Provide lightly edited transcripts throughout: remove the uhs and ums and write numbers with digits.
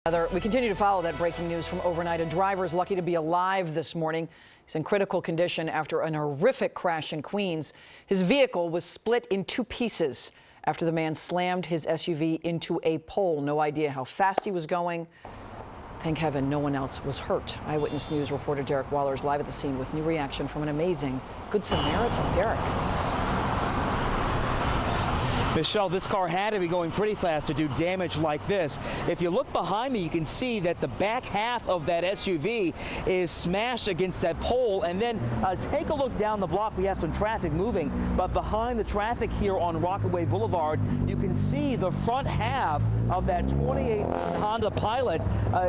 We continue to follow that breaking news from overnight. A driver is lucky to be alive this morning. He's in critical condition after an horrific crash in Queens. His vehicle was split in two pieces after the man slammed his SUV into a pole. No idea how fast he was going. Thank heaven no one else was hurt. Eyewitness News reporter Derek Waller is live at the scene with new reaction from an amazing Good Samaritan. Derek. Michelle, this car had to be going pretty fast to do damage like this. If you look behind me, you can see that the back half of that SUV is smashed against that pole. And then take a look down the block. We have some traffic moving, but behind the traffic here on Rockaway Boulevard, you can see the front half of that 2018 Honda Pilot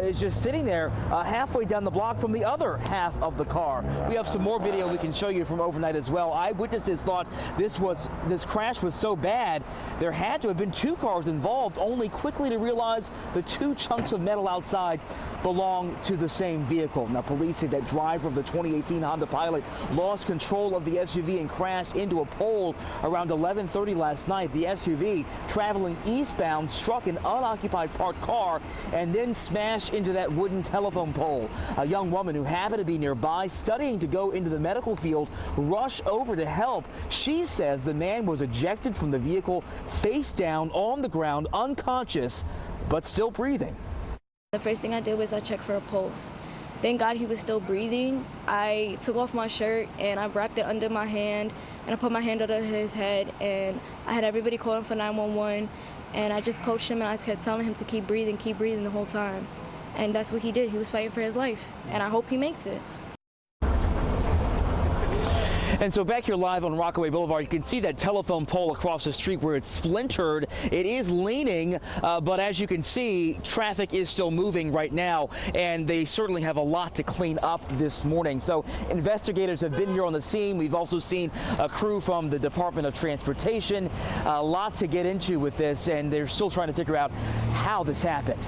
is just sitting there halfway down the block from the other half of the car. We have some more video we can show you from overnight as well. Eyewitnesses thought this crash was so bad there had to have been two cars involved, only quickly to realize the two chunks of metal outside belong to the same vehicle. Now, police say that driver of the 2018 Honda Pilot lost control of the SUV and crashed into a pole around 11:30 last night. The SUV, traveling eastbound, struck an unoccupied parked car and then smashed into that wooden telephone pole. A young woman who happened to be nearby, studying to go into the medical field, rushed over to help. She says the man was ejected from the vehicle face down on the ground, unconscious, but still breathing. The first thing I did was I checked for a pulse. Thank God he was still breathing. I took off my shirt and I wrapped it under my hand and I put my hand under his head, and I had everybody calling for 911, and I just coached him and I kept telling him to keep breathing the whole time. And that's what he did. He was fighting for his life, and I hope he makes it. And so back here live on Rockaway Boulevard, you can see that telephone pole across the street where it's splintered. It is leaning, but as you can see, traffic is still moving right now, and they certainly have a lot to clean up this morning. So investigators have been here on the scene. We've also seen a crew from the Department of Transportation. A lot to get into with this, and they're still trying to figure out how this happened.